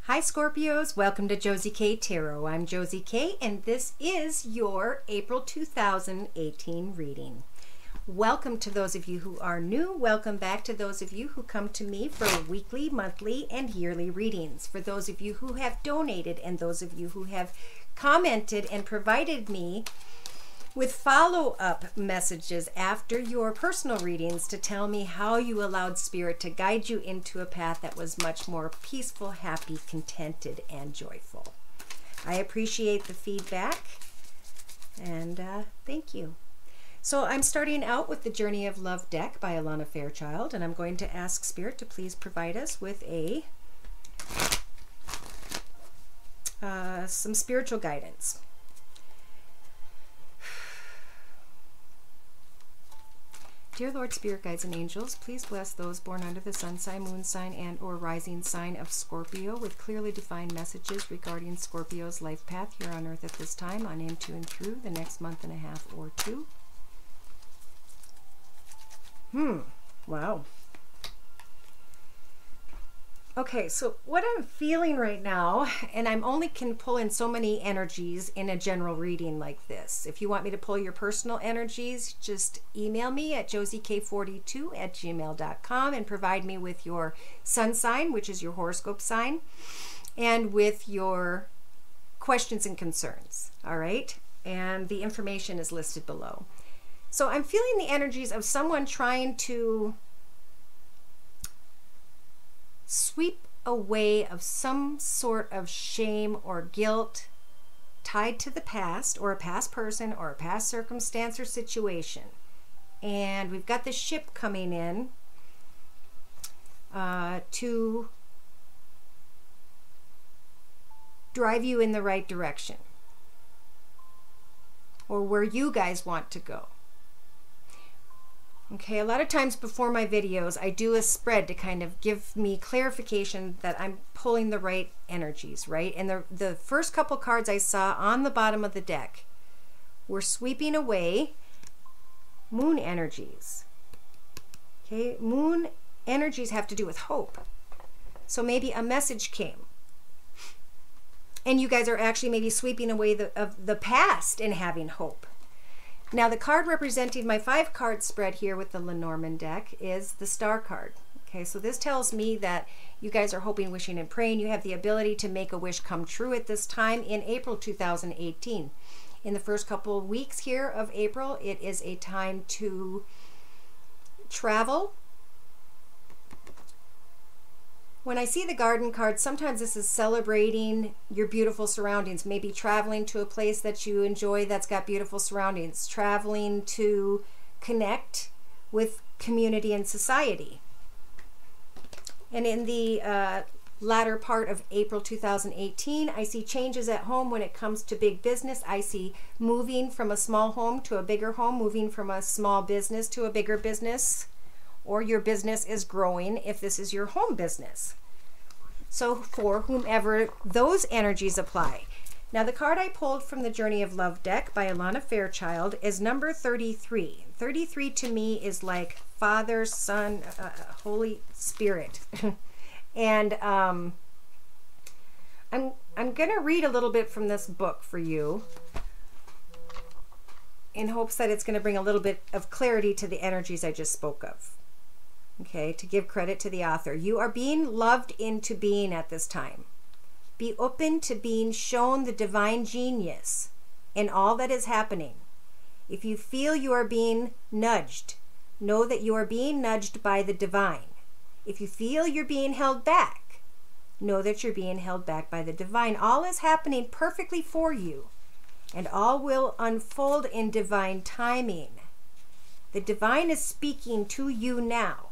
Hi Scorpios, welcome to Josie K Tarot. I'm Josie K and this is your April 2018 reading. Welcome to those of you who are new. Welcome back to those of you who come to me for weekly, monthly, and yearly readings. For those of you who have donated and those of you who have commented and provided me with follow-up messages after your personal readings to tell me how you allowed Spirit to guide you into a path that was much more peaceful, happy, contented, and joyful. I appreciate the feedback, and thank you. So I'm starting out with the Journey of Love deck by Alana Fairchild, and I'm going to ask Spirit to please provide us with some spiritual guidance. Dear Lord, Spirit Guides and Angels, please bless those born under the sun sign, moon sign, and or rising sign of Scorpio with clearly defined messages regarding Scorpio's life path here on earth at this time, on, into, and through the next month and a half or two. Wow. Okay, so what I'm feeling right now, and I'm only can pull in so many energies in a general reading like this. If you want me to pull your personal energies, just email me at josiek42@gmail.com and provide me with your sun sign, which is your horoscope sign, and with your questions and concerns, all right? And the information is listed below. So I'm feeling the energies of someone trying to sweep away of some sort of shame or guilt tied to the past, or a past person, or a past circumstance or situation. And we've got the ship coming in to drive you in the right direction, or where you guys want to go. Okay, a lot of times before my videos, I do a spread to kind of give me clarification that I'm pulling the right energies, right? And the first couple cards I saw on the bottom of the deck were sweeping away moon energies. Okay, moon energies have to do with hope. So maybe a message came, and you guys are actually maybe sweeping away the past and having hope. Now, the card representing my 5-card spread here with the Lenormand deck is the Star card. Okay, so this tells me that you guys are hoping, wishing, and praying. You have the ability to make a wish come true at this time in April 2018. In the first couple of weeks here of April, it is a time to travel. When I see the garden card, sometimes this is celebrating your beautiful surroundings, maybe traveling to a place that you enjoy that's got beautiful surroundings, traveling to connect with community and society. And in the latter part of April 2018, I see changes at home when it comes to big business. I see moving from a small home to a bigger home, moving from a small business to a bigger business, or your business is growing if this is your home business. So for whomever those energies apply. Now, the card I pulled from the Journey of Love deck by Alana Fairchild is number 33. 33 to me is like Father, Son, Holy Spirit. And I'm going to read a little bit from this book for you in hopes that it's going to bring a little bit of clarity to the energies I just spoke of. Okay, to give credit to the author. You are being loved into being at this time. Be open to being shown the divine genius in all that is happening. If you feel you are being nudged, know that you are being nudged by the divine. If you feel you're being held back, know that you're being held back by the divine. All is happening perfectly for you, and all will unfold in divine timing. The divine is speaking to you now.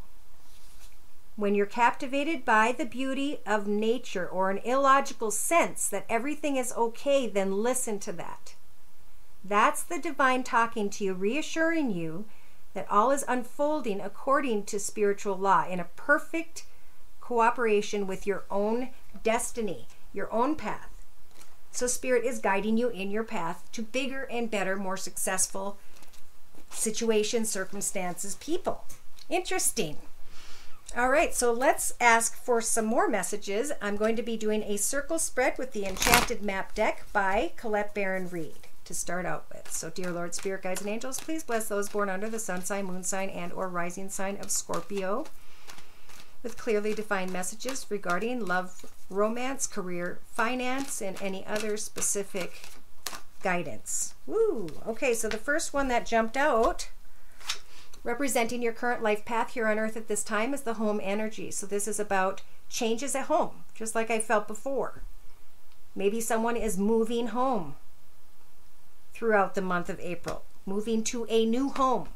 When you're captivated by the beauty of nature or an illogical sense that everything is okay, then listen to that. That's the divine talking to you, reassuring you that all is unfolding according to spiritual law in a perfect cooperation with your own destiny, your own path. So Spirit is guiding you in your path to bigger and better, more successful situations, circumstances, people. Interesting. All right, so let's ask for some more messages. I'm going to be doing a circle spread with the Enchanted Map deck by Colette Baron Reed to start out with. So dear Lord, Spirit, Guides, and Angels, please bless those born under the sun sign, moon sign, and or rising sign of Scorpio with clearly defined messages regarding love, romance, career, finance, and any other specific guidance. Woo! Okay, so the first one that jumped out, representing your current life path here on earth at this time, is the home energy. So this is about changes at home, just like I felt before. Maybe someone is moving home throughout the month of April, moving to a new home.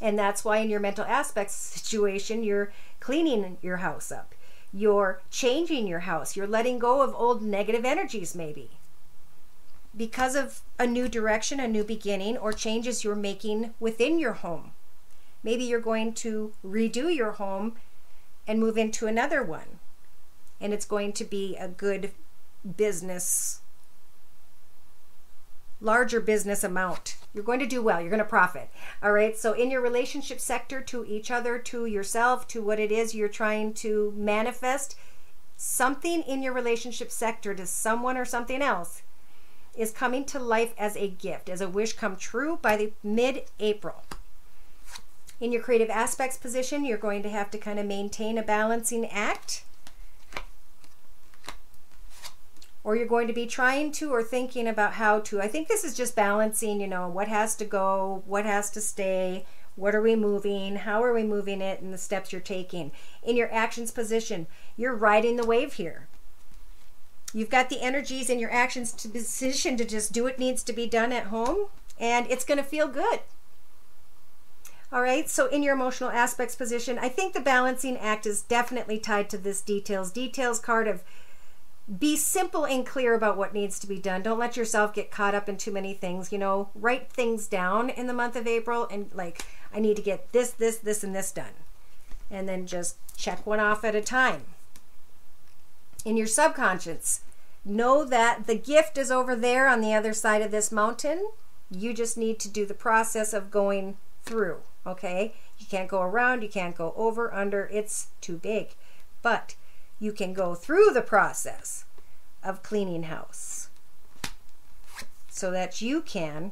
And that's why in your mental aspects situation, you're cleaning your house up. You're changing your house. You're letting go of old negative energies maybe, because of a new direction, a new beginning, or changes you're making within your home. Maybe you're going to redo your home and move into another one. And it's going to be a good business, larger business amount. You're going to do well. You're going to profit. All right. So in your relationship sector, to each other, to yourself, to what it is you're trying to manifest, something in your relationship sector to someone or something else is coming to life as a gift, as a wish come true by the mid-April. In your creative aspects position, you're going to have to kind of maintain a balancing act, or you're going to be trying to or thinking about how to. I think this is just balancing, you know, what has to go, what has to stay, what are we moving, how are we moving it, and the steps you're taking. In your actions position, you're riding the wave here. You've got the energies in your actions to position to just do what needs to be done at home, and it's going to feel good. All right, so in your emotional aspects position, I think the balancing act is definitely tied to this details card of be simple and clear about what needs to be done. Don't let yourself get caught up in too many things. You know, write things down in the month of April and like, I need to get this, and this done. And then just check one off at a time. In your subconscious, know that the gift is over there on the other side of this mountain. You just need to do the process of going through, okay? You can't go around, you can't go over, under, it's too big. But you can go through the process of cleaning house so that you can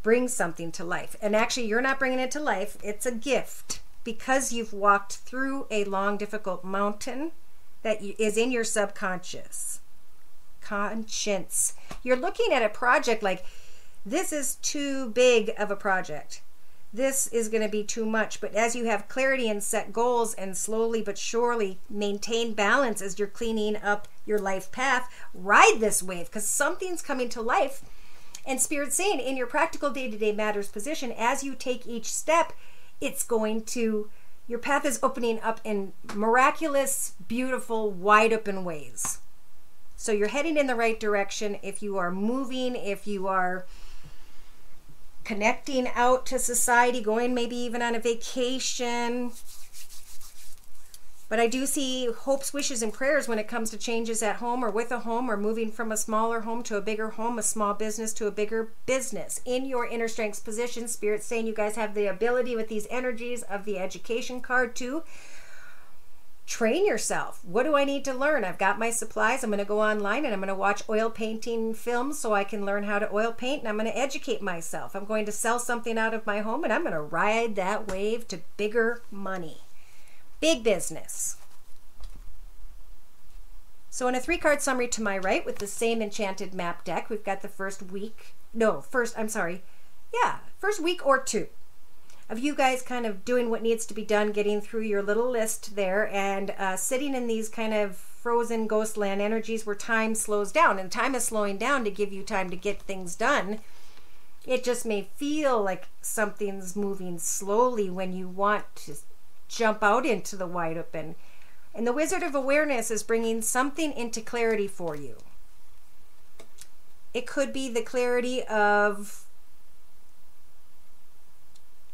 bring something to life. And actually, you're not bringing it to life, it's a gift because you've walked through a long, difficult mountain that is in your subconscious. Conscience. You're looking at a project like, this is too big of a project. This is going to be too much. But as you have clarity and set goals and slowly but surely maintain balance as you're cleaning up your life path, ride this wave because something's coming to life. And Spirit's saying in your practical day-to-day matters position, as you take each step, it's going to, your path is opening up in miraculous, beautiful, wide open ways. So you're heading in the right direction if you are moving, if you are connecting out to society, going maybe even on a vacation. But I do see hopes, wishes, and prayers when it comes to changes at home or with a home or moving from a smaller home to a bigger home, a small business to a bigger business. In your inner strengths position, Spirit's saying you guys have the ability with these energies of the education card to train yourself. What do I need to learn? I've got my supplies. I'm going to go online and I'm going to watch oil painting films so I can learn how to oil paint, and I'm going to educate myself. I'm going to sell something out of my home and I'm going to ride that wave to bigger money. Big business. So in a 3-card summary to my right with the same Enchanted Map deck, we've got the first week or two of you guys kind of doing what needs to be done, getting through your little list there, and sitting in these kind of frozen ghostland energies where time slows down. And time is slowing down to give you time to get things done. It just may feel like something's moving slowly when you want to jump out into the wide open. And the Wizard of Awareness is bringing something into clarity for you. It could be the clarity of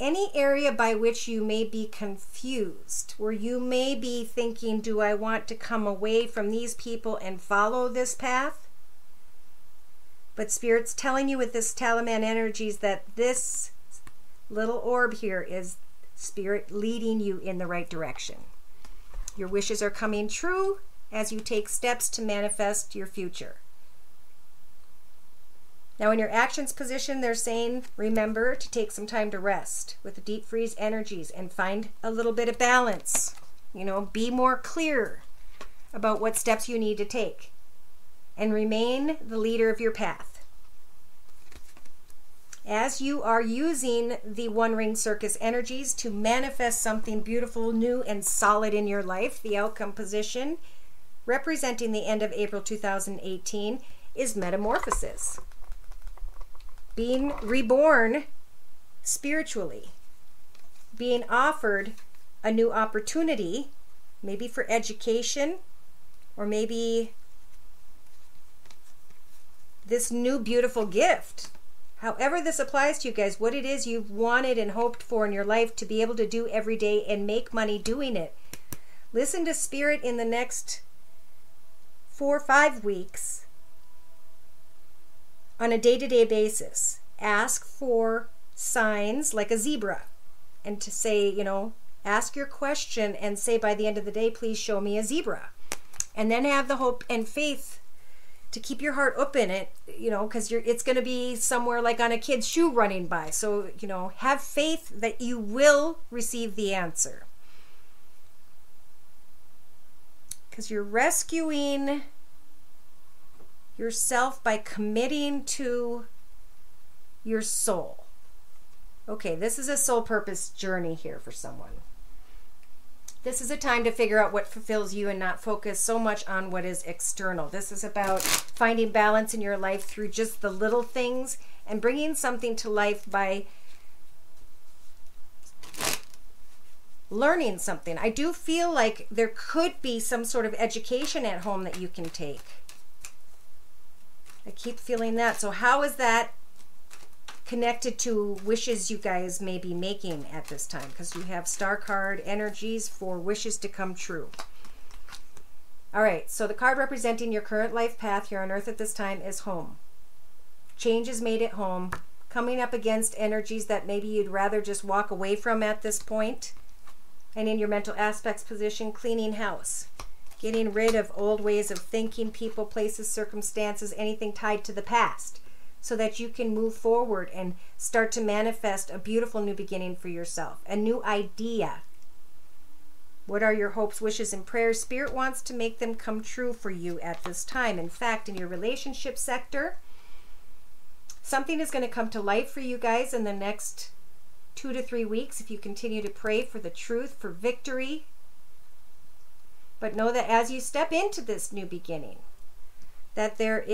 any area by which you may be confused, where you may be thinking, do I want to come away from these people and follow this path? But Spirit's telling you with this Talisman energies that this little orb here is Spirit leading you in the right direction. Your wishes are coming true as you take steps to manifest your future. Now in your actions position, they're saying, remember to take some time to rest with the deep freeze energies and find a little bit of balance. You know, be more clear about what steps you need to take and remain the leader of your path. As you are using the One Ring Circus energies to manifest something beautiful, new, and solid in your life, the outcome position, representing the end of April 2018, is metamorphosis. Being reborn spiritually. Being offered a new opportunity, maybe for education, or maybe this new beautiful gift. However this applies to you guys, what it is you've wanted and hoped for in your life to be able to do every day and make money doing it. Listen to Spirit in the next 4 or 5 weeks on a day-to-day basis. Ask for signs like a zebra, and to say, you know, ask your question and say by the end of the day, please show me a zebra. And then have the hope and faith to keep your heart open, it, you know, because it's going to be somewhere like on a kid's shoe running by. So, you know, have faith that you will receive the answer. Because you're rescuing yourself by committing to your soul. Okay, this is a soul purpose journey here for someone. This is a time to figure out what fulfills you and not focus so much on what is external. This is about finding balance in your life through just the little things and bringing something to life by learning something. I do feel like there could be some sort of education at home that you can take. I keep feeling that. So how is that connected to wishes you guys may be making at this time? Because you have star card energies for wishes to come true. All right, so the card representing your current life path here on earth at this time is home. Change is made at home. Coming up against energies that maybe you'd rather just walk away from at this point. And in your mental aspects position, cleaning house. Getting rid of old ways of thinking, people, places, circumstances, anything tied to the past, so that you can move forward and start to manifest a beautiful new beginning for yourself, a new idea. What are your hopes, wishes, and prayers? Spirit wants to make them come true for you at this time. In fact, in your relationship sector, something is going to come to light for you guys in the next 2 to 3 weeks if you continue to pray for the truth, for victory. But know that as you step into this new beginning, that there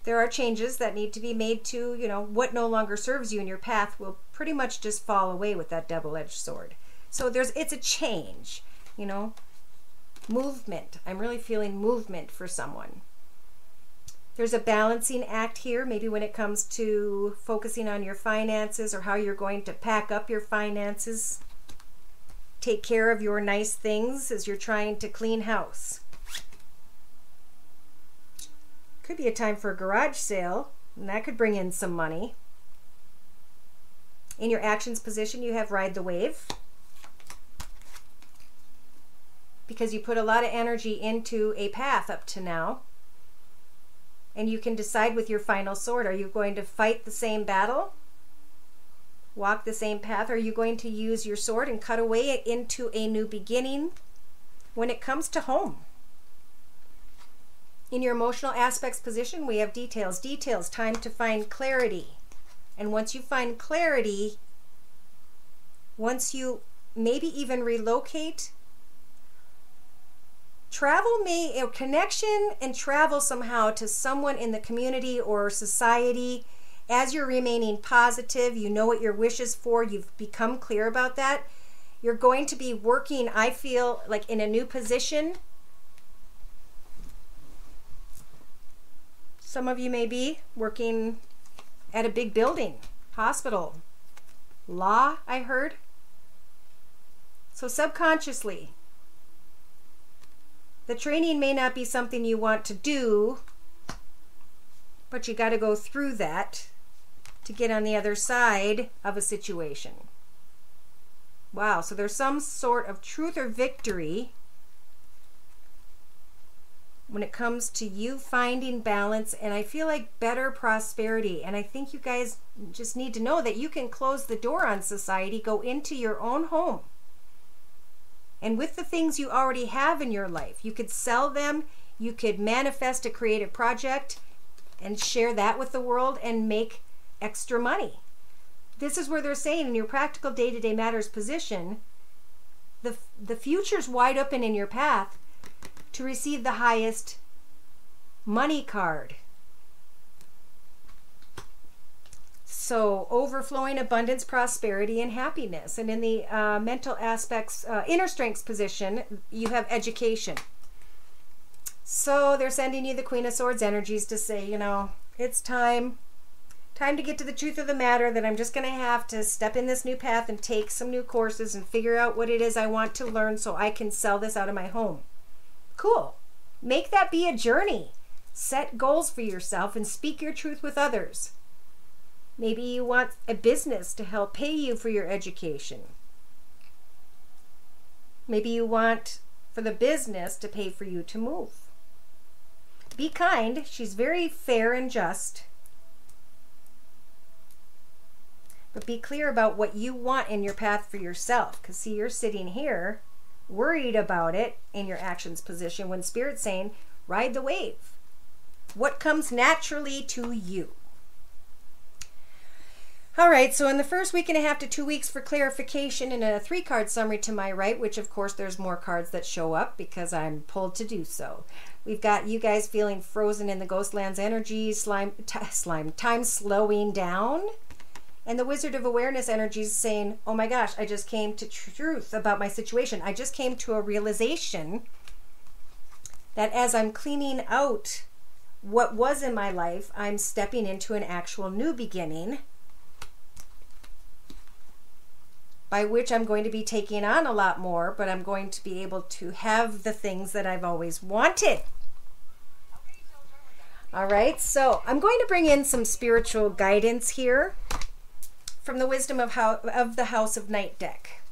are changes that need to be made to, you know, what no longer serves you in your path will pretty much just fall away with that double-edged sword. So it's a change, you know, movement. I'm really feeling movement for someone. There's a balancing act here, maybe when it comes to focusing on your finances or how you're going to pack up your finances. Take care of your nice things as you're trying to clean house. Could be a time for a garage sale, and that could bring in some money. In your actions position, you have ride the wave. Because you put a lot of energy into a path up to now. And you can decide with your final sword, are you going to fight the same battle? Walk the same path? Or are you going to use your sword and cut away into a new beginning when it comes to home? In your emotional aspects position, we have details. Details, time to find clarity. And once you find clarity, once you maybe even relocate, travel connection and travel somehow to someone in the community or society. As you're remaining positive, you know what your wish is for, you've become clear about that. You're going to be working, I feel, like in a new position. Some of you may be working at a big building, hospital, law, I heard. So subconsciously, the training may not be something you want to do, but you got to go through that to get on the other side of a situation. Wow, so there's some sort of truth or victory when it comes to you finding balance, and I feel like better prosperity. And I think you guys just need to know that you can close the door on society, go into your own home. And with the things you already have in your life, you could sell them, you could manifest a creative project and share that with the world and make extra money. This is where they're saying in your practical day-to-day matters position, the future's wide open in your path to receive the highest money card. So overflowing abundance, prosperity, and happiness. And in the mental aspects, inner strengths position, you have education. So they're sending you the Queen of Swords energies to say, you know, it's time to get to the truth of the matter, that I'm just going to have to step in this new path and take some new courses and figure out what it is I want to learn so I can sell this out of my home. Cool. Make that be a journey. Set goals for yourself and speak your truth with others. Maybe you want a business to help pay you for your education. Maybe you want for the business to pay for you to move. Be kind. She's very fair and just. But be clear about what you want in your path for yourself. Because see, you're sitting here worried about it in your actions position when Spirit's saying, ride the wave. What comes naturally to you? All right, so in the first week and a half to 2 weeks for clarification and a 3-card summary to my right, which of course there's more cards that show up because I'm pulled to do so. We've got you guys feeling frozen in the Ghostlands energy, time slowing down. And the Wizard of Awareness energies saying, oh my gosh, I just came to truth about my situation. I just came to a realization that as I'm cleaning out what was in my life, I'm stepping into an actual new beginning, by which I'm going to be taking on a lot more, but I'm going to be able to have the things that I've always wanted. All right, so I'm going to bring in some spiritual guidance here from the Wisdom of the House of Night deck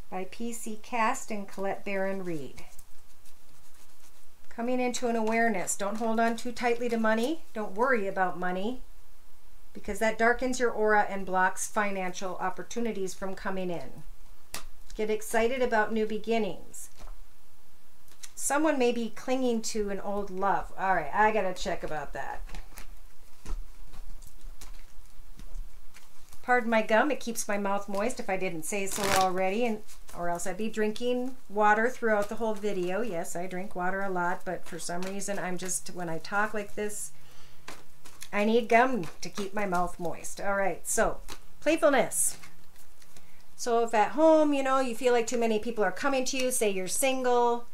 by P.C. Cast and Colette Baron Reed. Coming into an awareness. Don't hold on too tightly to money. Don't worry about money, because that darkens your aura and blocks financial opportunities from coming in. Get excited about new beginnings. Someone may be clinging to an old love. All right, I gotta check about that. Pardon my gum, it keeps my mouth moist if I didn't say so already, or else I'd be drinking water throughout the whole video. Yes, I drink water a lot, but for some reason I'm just, when I talk like this, I need gum to keep my mouth moist. All right, so playfulness. So if at home, you know, you feel like too many people are coming to you, say you're single,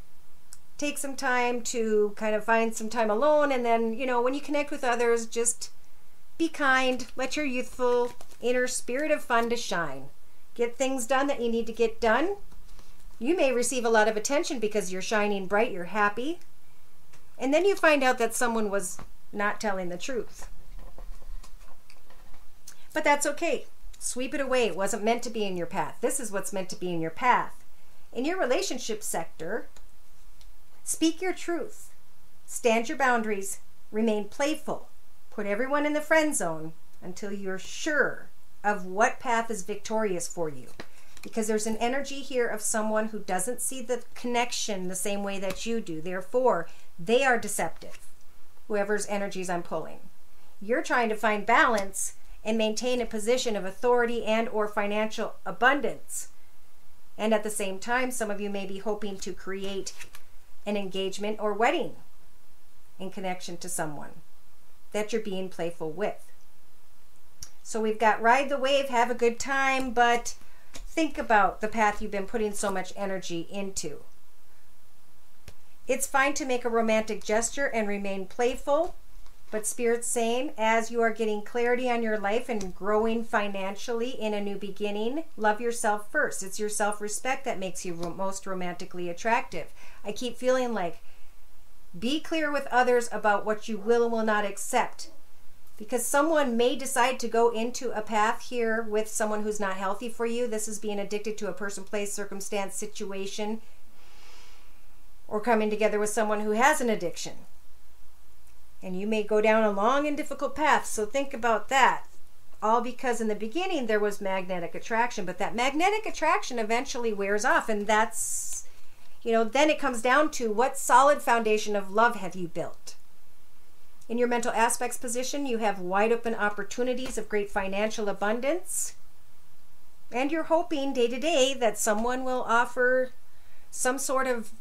take some time to kind of find some time alone, and then, you know, when you connect with others, just be kind. Let your youthful inner spirit of fun to shine. Get things done that you need to get done. You may receive a lot of attention because you're shining bright, you're happy, and then you find out that someone was not telling the truth. But that's okay. Sweep it away. It wasn't meant to be in your path. This is what's meant to be in your path. In your relationship sector, speak your truth. Stand your boundaries. Remain playful. Put everyone in the friend zone until you're sure of what path is victorious for you. Because there's an energy here of someone who doesn't see the connection the same way that you do. Therefore, they are deceptive. Whoever's energies I'm pulling. You're trying to find balance and maintain a position of authority and or financial abundance. And at the same time, some of you may be hoping to create an engagement or wedding in connection to someone that you're being playful with. So we've got ride the wave, have a good time, but think about the path you've been putting so much energy into. It's fine to make a romantic gesture and remain playful, but Spirit's saying, as you are getting clarity on your life and growing financially in a new beginning, love yourself first. It's your self-respect that makes you most romantically attractive. I keep feeling like, be clear with others about what you will and will not accept. Because someone may decide to go into a path here with someone who's not healthy for you. This is being addicted to a person, place, circumstance, situation, or coming together with someone who has an addiction. And you may go down a long and difficult path. So think about that. All because in the beginning there was magnetic attraction, but that magnetic attraction eventually wears off. And that's, then it comes down to what solid foundation of love have you built? In your mental aspects position, you have wide open opportunities of great financial abundance. And you're hoping day to day that someone will offer some sort of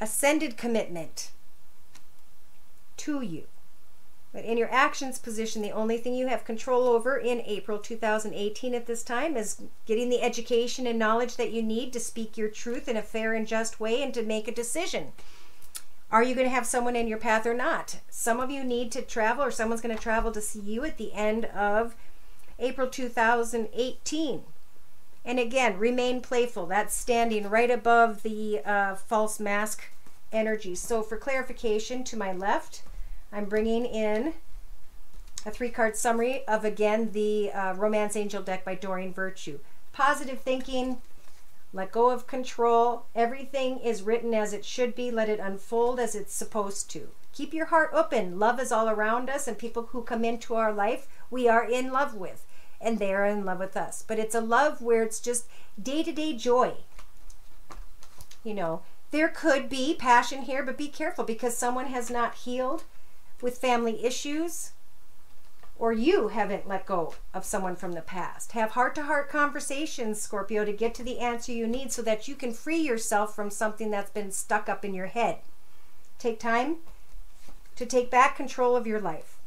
ascended commitment to you. But in your actions position, the only thing you have control over in April 2018 at this time is getting the education and knowledge that you need to speak your truth in a fair and just way and to make a decision. Are you going to have someone in your path or not? Some of you need to travel, or someone's going to travel to see you at the end of April 2018. And again, remain playful. That's standing right above the false mask energy. So for clarification, to my left, I'm bringing in a 3-card summary of, again, the Romance Angel deck by Doreen Virtue. Positive thinking. Let go of control. Everything is written as it should be. Let it unfold as it's supposed to. Keep your heart open. Love is all around us, and people who come into our life, we are in love with, and they are in love with us. But it's a love where it's just day-to-day joy. There could be passion here, but be careful because someone has not healed with family issues, or you haven't let go of someone from the past. Have heart-to-heart conversations, Scorpio, to get to the answer you need so that you can free yourself from something that's been stuck up in your head. Take time to take back control of your life.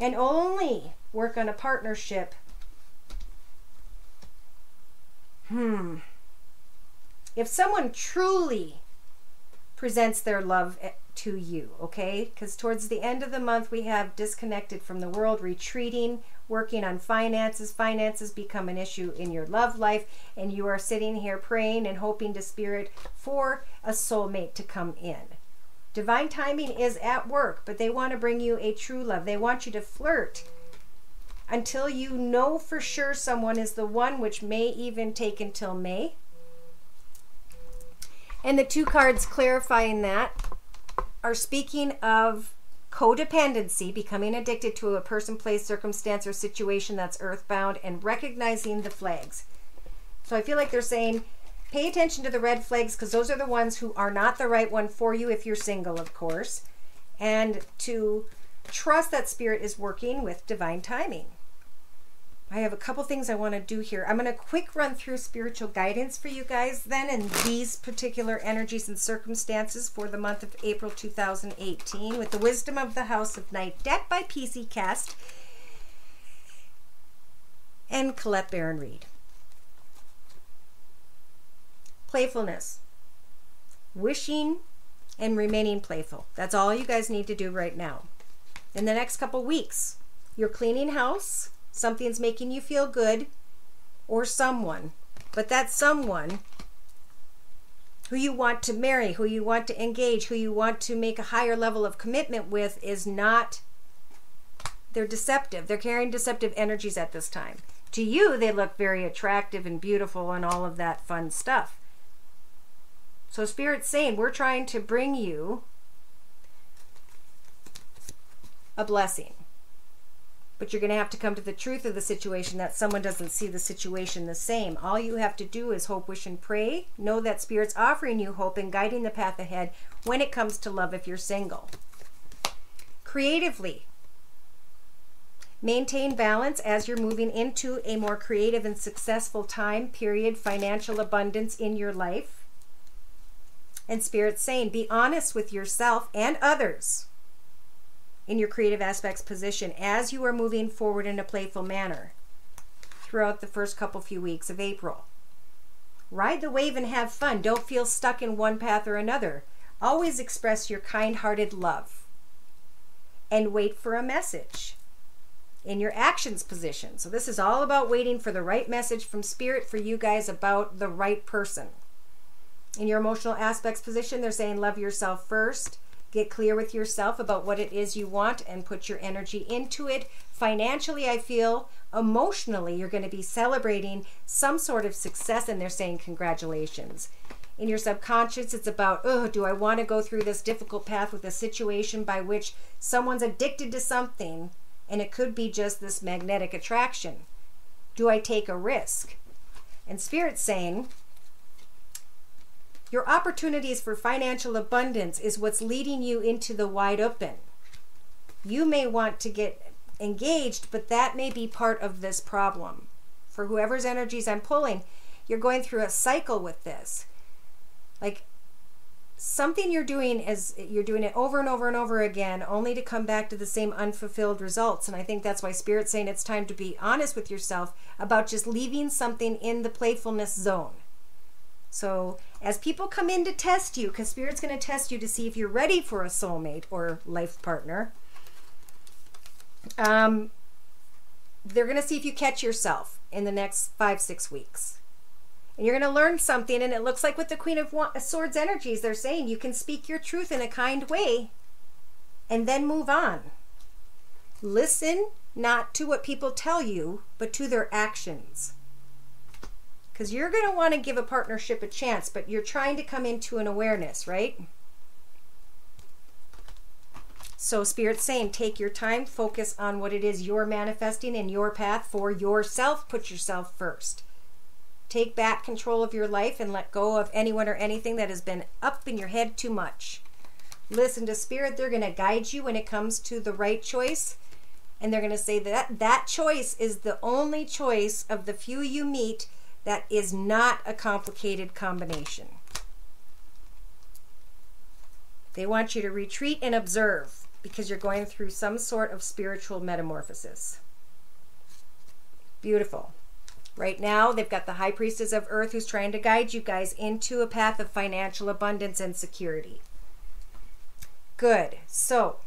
And only work on a partnership. If someone truly presents their love to you, okay? Because towards the end of the month, we have disconnected from the world, retreating, working on finances. Finances become an issue in your love life, and you are sitting here praying and hoping to spirit for a soulmate to come in. Divine timing is at work, but they want to bring you a true love. They want you to flirt until you know for sure someone is the one, which may even take until May. And the 2 cards clarifying that are speaking of codependency, becoming addicted to a person, place, circumstance, or situation that's earthbound, and recognizing the flags. So I feel like they're saying, pay attention to the red flags because those are the ones who are not the right one for you if you're single, of course. And to trust that spirit is working with divine timing. I have a couple things I want to do here. I'm going to quick run through spiritual guidance for you guys then in these particular energies and circumstances for the month of April 2018 with the Wisdom of the House of Night deck by PC Cast and Colette Baron Reed. Playfulness. Wishing and remaining playful. That's all you guys need to do right now. In the next couple weeks, you're cleaning house. Something's making you feel good, or someone, but that someone who you want to marry, who you want to engage, who you want to make a higher level of commitment with is not, they're deceptive. They're carrying deceptive energies at this time. To you, they look very attractive and beautiful and all of that fun stuff. So Spirit's saying, we're trying to bring you a blessing. But you're going to have to come to the truth of the situation that someone doesn't see the situation the same. All you have to do is hope, wish, and pray. Know that Spirit's offering you hope and guiding the path ahead when it comes to love if you're single. Creatively, maintain balance as you're moving into a more creative and successful time period, financial abundance in your life. And Spirit's saying, be honest with yourself and others in your creative aspects position as you are moving forward in a playful manner throughout the first few weeks of April. Ride the wave and have fun. Don't feel stuck in one path or another. Always express your kind-hearted love and wait for a message in your actions position. So this is all about waiting for the right message from Spirit for you guys about the right person. In your emotional aspects position, they're saying love yourself first. Get clear with yourself about what it is you want and put your energy into it. Financially, I feel, emotionally, you're going to be celebrating some sort of success, and they're saying congratulations. In your subconscious, it's about, oh, do I want to go through this difficult path with a situation by which someone's addicted to something, and it could be just this magnetic attraction. Do I take a risk? And Spirit's saying, your opportunities for financial abundance is what's leading you into the wide open. You may want to get engaged, but that may be part of this problem. For whoever's energies I'm pulling, you're going through a cycle with this. Like something you're doing is you're doing it over and over and over again, only to come back to the same unfulfilled results. And I think that's why Spirit's saying it's time to be honest with yourself about just leaving something in the playfulness zone. So as people come in to test you, because Spirit's going to test you to see if you're ready for a soulmate or life partner, they're going to see if you catch yourself in the next 5-6 weeks. And you're going to learn something, and it looks like with the Queen of Swords energies, they're saying you can speak your truth in a kind way and then move on. Listen not to what people tell you, but to their actions. Because you're going to want to give a partnership a chance, but you're trying to come into an awareness, right? So Spirit's saying, take your time, focus on what it is you're manifesting in your path for yourself. Put yourself first. Take back control of your life and let go of anyone or anything that has been up in your head too much. Listen to Spirit. They're going to guide you when it comes to the right choice. And they're going to say that that choice is the only choice of the few you meet that is not a complicated combination. They want you to retreat and observe because you're going through some sort of spiritual metamorphosis. Beautiful. Right now, they've got the High Priestess of Earth who's trying to guide you guys into a path of financial abundance and security. Good. So,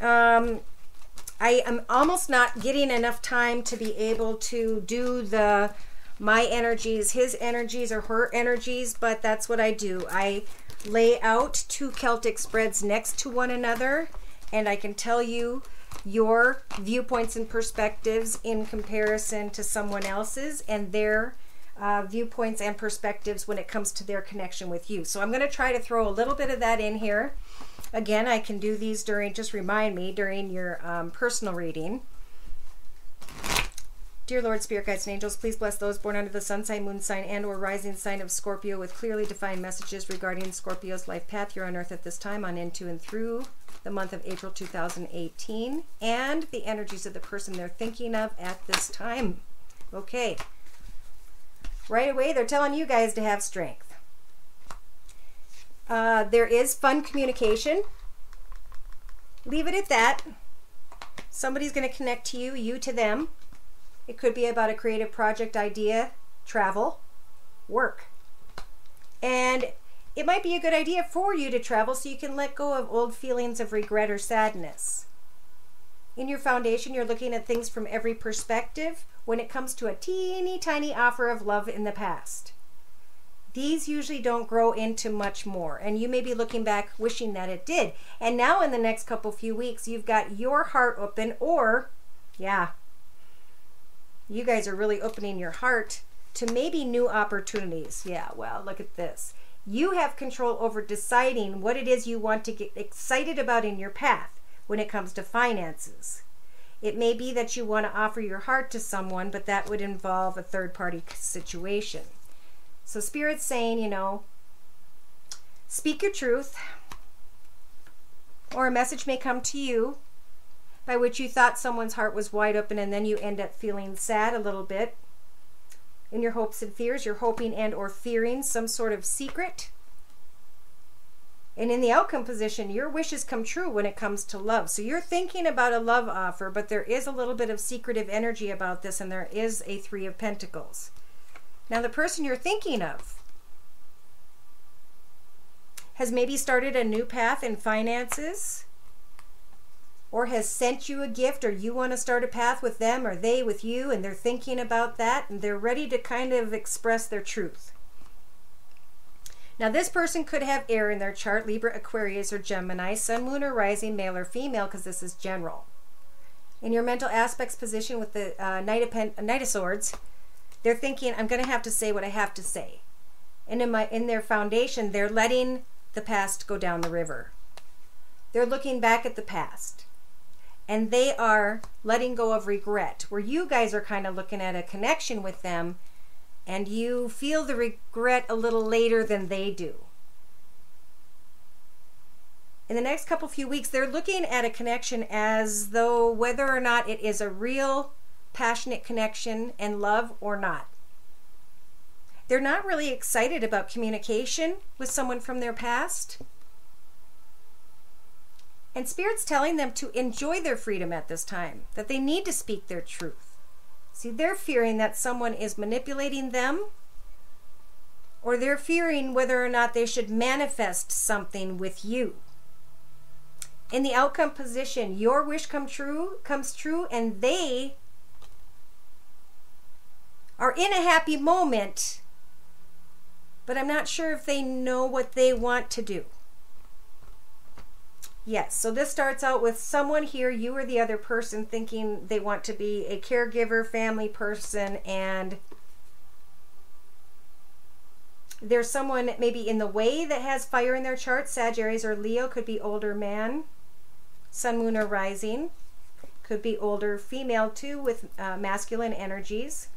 I am almost not getting enough time to be able to do the my energies, his energies, or her energies, but that's what I do. I lay out 2 Celtic spreads next to one another, and I can tell you your viewpoints and perspectives in comparison to someone else's and their viewpoints and perspectives when it comes to their connection with you. So I'm going to try to throw a little bit of that in here. Again, I can do these during, just remind me, during your personal reading. Dear Lord, Spirit Guides and Angels, please bless those born under the sun sign, moon sign, and or rising sign of Scorpio with clearly defined messages regarding Scorpio's life path here on Earth at this time, on into and through the month of April 2018, and the energies of the person they're thinking of at this time. Okay. Right away, they're telling you guys to have strength. There is fun communication. Leave it at that. Somebody's going to connect to you, you to them. It could be about a creative project, idea, travel, work. And it might be a good idea for you to travel so you can let go of old feelings of regret or sadness. In your foundation, you're looking at things from every perspective when it comes to a teeny tiny offer of love in the past. These usually don't grow into much more, and you may be looking back wishing that it did. And now in the next few weeks, you've got your heart open, or, yeah, you guys are really opening your heart to maybe new opportunities. Yeah, well, look at this. You have control over deciding what it is you want to get excited about in your path when it comes to finances. It may be that you want to offer your heart to someone, but that would involve a third-party situation. So Spirit's saying, you know, speak your truth, or a message may come to you by which you thought someone's heart was wide open, and then you end up feeling sad a little bit. In your hopes and fears, you're hoping and or fearing some sort of secret. And in the outcome position, your wishes come true when it comes to love. So you're thinking about a love offer, but there is a little bit of secretive energy about this, and there is a 3 of Pentacles. Now, the person you're thinking of has maybe started a new path in finances, or has sent you a gift, or you want to start a path with them, or they with you, and they're thinking about that, and they're ready to kind of express their truth. Now, this person could have air in their chart, Libra, Aquarius, or Gemini, Sun, Moon, or Rising, male or female, because this is general. In your mental aspects position with the Knight of Swords, they're thinking, I'm going to have to say what I have to say. And in their foundation, they're letting the past go down the river. They're looking back at the past. And they are letting go of regret, where you guys are kind of looking at a connection with them, and you feel the regret a little later than they do. In the next few weeks, they're looking at a connection as though whether or not it is a real passionate connection and love or not. They're not really excited about communication with someone from their past. And Spirit's telling them to enjoy their freedom at this time, that they need to speak their truth. See, they're fearing that someone is manipulating them, or they're fearing whether or not they should manifest something with you. In the outcome position, your wish comes true, and they are in a happy moment, but I'm not sure if they know what they want to do. Yes, so this starts out with someone here, you or the other person, thinking they want to be a caregiver, family person, and there's someone maybe in the way that has fire in their chart. Sagittarius or Leo, could be older man. Sun, Moon, or Rising, could be older female too, with masculine energies.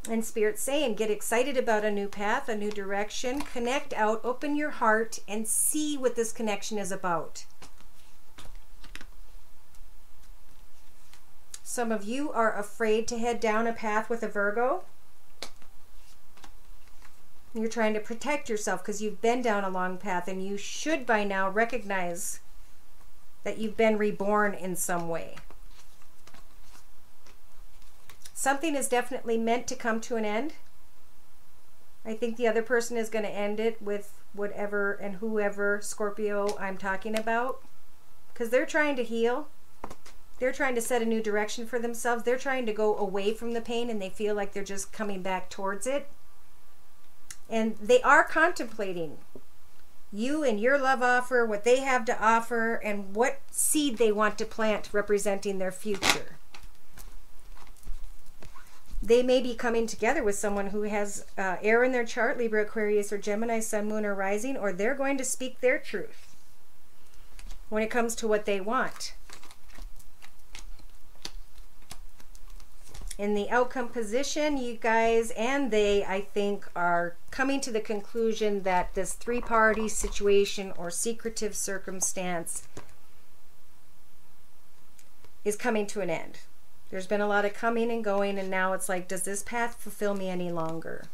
And Spirit's saying, get excited about a new path, a new direction, connect out, open your heart, and see what this connection is about. Some of you are afraid to head down a path with a Virgo. You're trying to protect yourself because you've been down a long path, and you should by now recognize that you've been reborn in some way. Something is definitely meant to come to an end. I think the other person is going to end it with whatever and whoever Scorpio I'm talking about, because they're trying to heal. They're trying to set a new direction for themselves. They're trying to go away from the pain, and they feel like they're just coming back towards it. And they are contemplating you and your love offer, what they have to offer, and what seed they want to plant representing their future. They may be coming together with someone who has air in their chart, Libra, Aquarius, or Gemini, Sun, Moon, or Rising, or they're going to speak their truth when it comes to what they want. In the outcome position, you guys and they, I think, are coming to the conclusion that this three-party situation or secretive circumstance is coming to an end. There's been a lot of coming and going, and now it's like, does this path fulfill me any longer?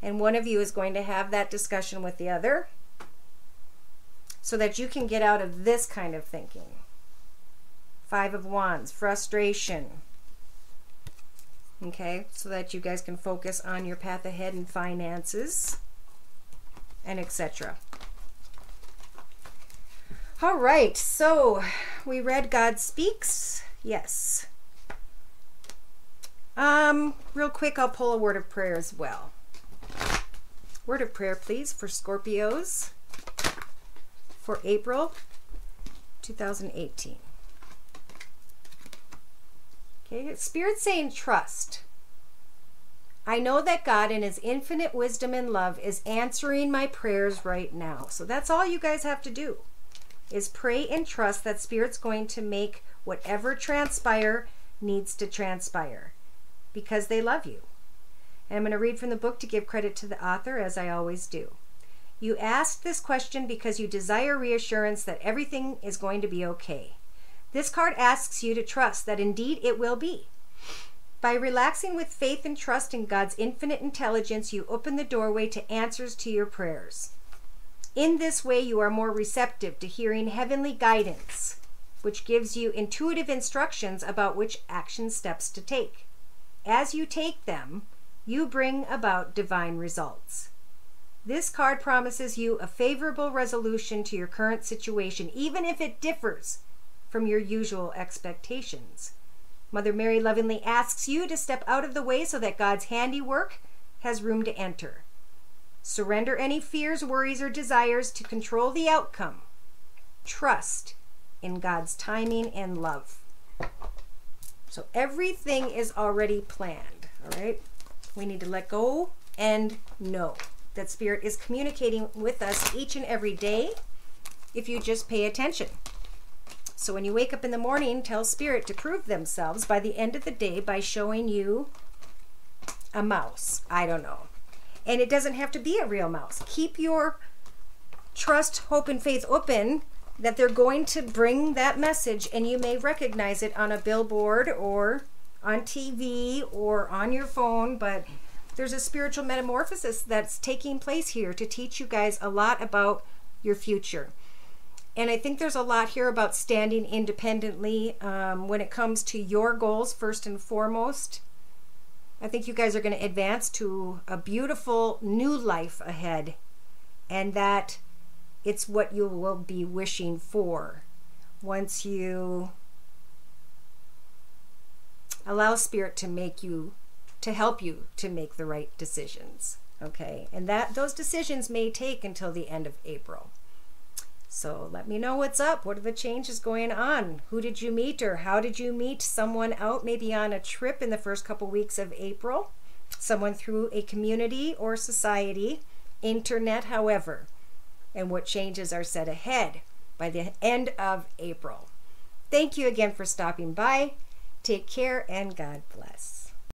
And one of you is going to have that discussion with the other so that you can get out of this kind of thinking. Five of Wands, frustration. Okay, so that you guys can focus on your path ahead and finances and etc. All right, so we read God Speaks. Yes. Real quick, I'll pull a word of prayer as well. Word of prayer, please, for Scorpios for April 2018. Okay, Spirit saying trust. I know that God in his infinite wisdom and love is answering my prayers right now. So that's all you guys have to do, is pray and trust that Spirit's going to make whatever transpire needs to transpire, because they love you. And I'm going to read from the book to give credit to the author, as I always do. You asked this question because you desire reassurance that everything is going to be okay. This card asks you to trust that indeed it will be. By relaxing with faith and trust in God's infinite intelligence, you open the doorway to answers to your prayers. In this way, you are more receptive to hearing heavenly guidance, which gives you intuitive instructions about which action steps to take. As you take them, you bring about divine results. This card promises you a favorable resolution to your current situation, even if it differs from your usual expectations. Mother Mary lovingly asks you to step out of the way so that God's handiwork has room to enter. Surrender any fears, worries, or desires to control the outcome. Trust in God's timing and love. So everything is already planned, all right? We need to let go and know that Spirit is communicating with us each and every day if you just pay attention. So when you wake up in the morning, tell Spirit to prove themselves by the end of the day by showing you a mouse. I don't know. And it doesn't have to be a real mouse. Keep your trust, hope, and faith open that they're going to bring that message, and you may recognize it on a billboard or on TV or on your phone, but there's a spiritual metamorphosis that's taking place here to teach you guys a lot about your future. And I think there's a lot here about standing independently when it comes to your goals, first and foremost. I think you guys are going to advance to a beautiful new life ahead, and that it's what you will be wishing for once you allow Spirit to help you to make the right decisions. Okay, and that those decisions may take until the end of April. So let me know what's up. What are the changes going on? Who did you meet, or how did you meet someone out maybe on a trip in the first couple weeks of April? Someone through a community or society, internet, however. And what changes are set ahead by the end of April. Thank you again for stopping by. Take care and God bless.